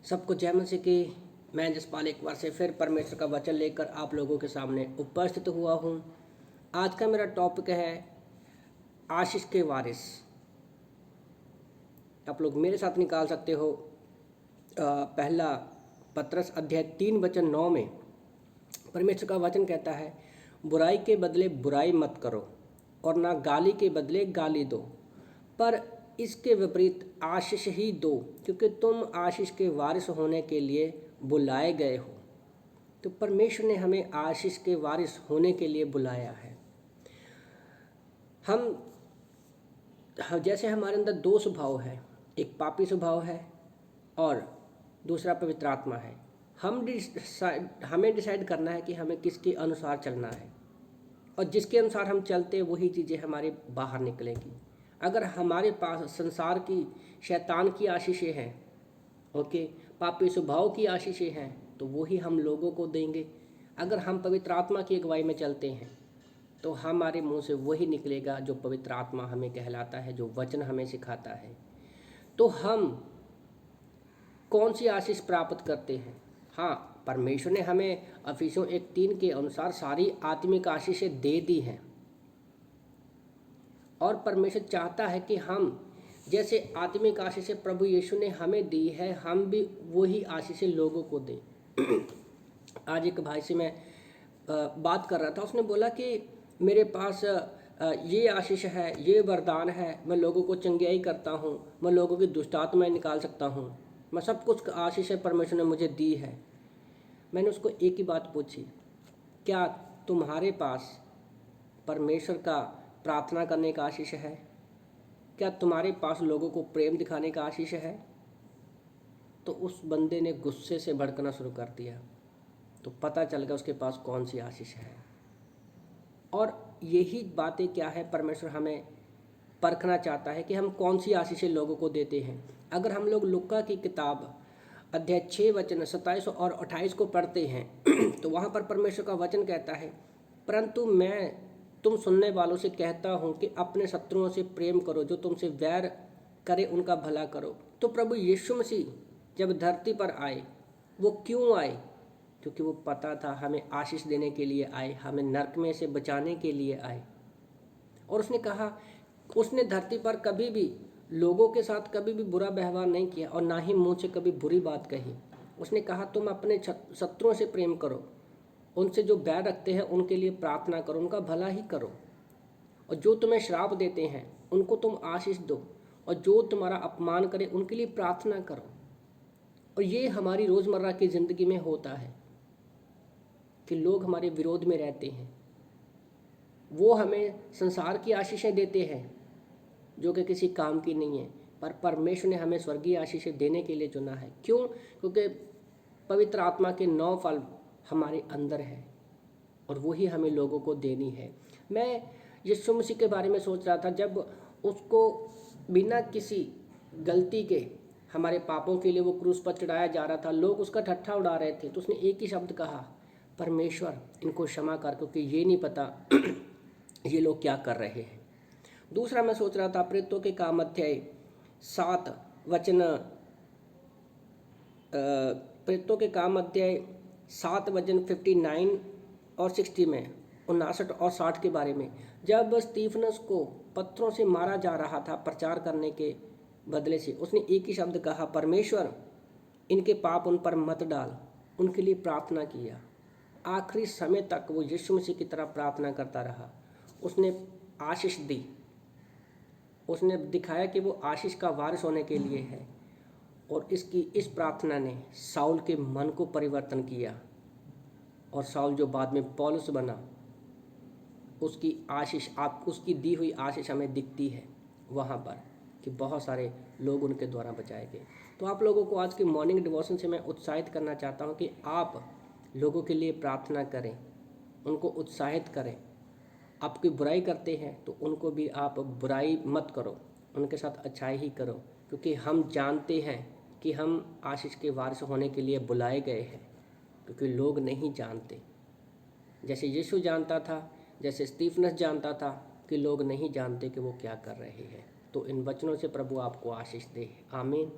सबको जय मसीह की। मैं जसपाल एक बार से फिर परमेश्वर का वचन लेकर आप लोगों के सामने उपस्थित हुआ हूँ। आज का मेरा टॉपिक है आशीष के वारिस। आप लोग मेरे साथ निकाल सकते हो पहला पत्रस अध्याय 3 वचन 9 में परमेश्वर का वचन कहता है, बुराई के बदले बुराई मत करो और ना गाली के बदले गाली दो, पर इसके विपरीत आशीष ही दो, क्योंकि तुम आशीष के वारिस होने के लिए बुलाए गए हो। तो परमेश्वर ने हमें आशीष के वारिस होने के लिए बुलाया है। हम जैसे हमारे अंदर दो स्वभाव है, एक पापी स्वभाव है और दूसरा पवित्र आत्मा है। हमें डिसाइड करना है कि हमें किसके अनुसार चलना है, और जिसके अनुसार हम चलते हैं वही चीज़ें हमारे बाहर निकलेंगी। अगर हमारे पास संसार की, शैतान की आशीषें हैं, पापी स्वभाव की आशीषें हैं, तो वही हम लोगों को देंगे। अगर हम पवित्र आत्मा की अगुवाई में चलते हैं तो हमारे मुंह से वही निकलेगा जो पवित्र आत्मा हमें कहलाता है, जो वचन हमें सिखाता है। तो हम कौन सी आशीष प्राप्त करते हैं? हाँ, परमेश्वर ने हमें इफिसियों 1:3 के अनुसार सारी आत्मिक आशीषें दे दी हैं, और परमेश्वर चाहता है कि हम जैसे आत्मिक आशीषें प्रभु यीशु ने हमें दी है, हम भी वही आशीषें लोगों को दें। आज एक भाई से मैं बात कर रहा था, उसने बोला कि मेरे पास ये आशीष है, ये वरदान है, मैं लोगों को चंगियाई करता हूँ, मैं लोगों की दुष्ट आत्माएं निकाल सकता हूँ, मैं सब कुछ आशीषें परमेश्वर ने मुझे दी है। मैंने उसको एक ही बात पूछी, क्या तुम्हारे पास परमेश्वर का प्रार्थना करने का आशीष है? क्या तुम्हारे पास लोगों को प्रेम दिखाने का आशीष है? तो उस बंदे ने गुस्से से भड़कना शुरू कर दिया। तो पता चल गया उसके पास कौन सी आशीष है। और यही बातें क्या है, परमेश्वर हमें परखना चाहता है कि हम कौन सी आशीषें लोगों को देते हैं। अगर हम लोग लुक्का की किताब अध्याय 6 वचन 27 और 28 को पढ़ते हैं तो वहाँ पर परमेश्वर का वचन कहता है, परंतु मैं तुम सुनने वालों से कहता हूँ कि अपने शत्रुओं से प्रेम करो, जो तुमसे वैर करे उनका भला करो। तो प्रभु यीशु मसीह जब धरती पर आए, वो क्यों आए? क्योंकि वो पता था हमें आशीष देने के लिए आए, हमें नरक में से बचाने के लिए आए। और उसने कहा, उसने धरती पर कभी भी लोगों के साथ कभी भी बुरा व्यवहार नहीं किया और ना ही मुंह से कभी बुरी बात कही। उसने कहा, तुम अपने शत्रुओं से प्रेम करो, उनसे जो बैर रखते हैं उनके लिए प्रार्थना करो, उनका भला ही करो, और जो तुम्हें श्राप देते हैं उनको तुम आशीष दो, और जो तुम्हारा अपमान करे उनके लिए प्रार्थना करो। और ये हमारी रोज़मर्रा की ज़िंदगी में होता है कि लोग हमारे विरोध में रहते हैं, वो हमें संसार की आशीषें देते हैं जो कि किसी काम की नहीं है, पर परमेश्वर ने हमें स्वर्गीय आशीषें देने के लिए चुना है। क्यों? क्योंकि पवित्र आत्मा के 9 फल हमारे अंदर है और वही हमें लोगों को देनी है। मैं यीशु मसीह के बारे में सोच रहा था, जब उसको बिना किसी गलती के हमारे पापों के लिए वो क्रूस पर चढ़ाया जा रहा था, लोग उसका ठट्ठा उड़ा रहे थे, तो उसने एक ही शब्द कहा, परमेश्वर इनको क्षमा कर, क्योंकि ये नहीं पता ये लोग क्या कर रहे हैं। दूसरा मैं सोच रहा था प्रेरितों के काम अध्याय 7 वचन प्रेरितों के काम अध्याय 7 वचन 59 और 60 में 59 और 60 के बारे में, जब स्तीफनस को पत्थरों से मारा जा रहा था प्रचार करने के बदले से, उसने एक ही शब्द कहा, परमेश्वर इनके पाप उन पर मत डाल, उनके लिए प्रार्थना किया। आखिरी समय तक वो यीशु मसीह की तरह प्रार्थना करता रहा। उसने आशीष दी, उसने दिखाया कि वो आशीष का वारिस होने के लिए है, और इस प्रार्थना ने साउल के मन को परिवर्तन किया, और साउल जो बाद में पौलुस बना, उसकी आशीष, आप उसकी दी हुई आशीष हमें दिखती है वहाँ पर कि बहुत सारे लोग उनके द्वारा बचाए गए। तो आप लोगों को आज की मॉर्निंग डिवोशन से मैं उत्साहित करना चाहता हूँ कि आप लोगों के लिए प्रार्थना करें, उनको उत्साहित करें। आपकी बुराई करते हैं तो उनको भी आप बुराई मत करो, उनके साथ अच्छाई ही करो, क्योंकि हम जानते हैं कि हम आशीष के वारिस होने के लिए बुलाए गए हैं। क्योंकि लोग नहीं जानते, जैसे यीशु जानता था, जैसे स्तीफनस जानता था, कि लोग नहीं जानते कि वो क्या कर रहे हैं। तो इन वचनों से प्रभु आपको आशीष दे। आमीन।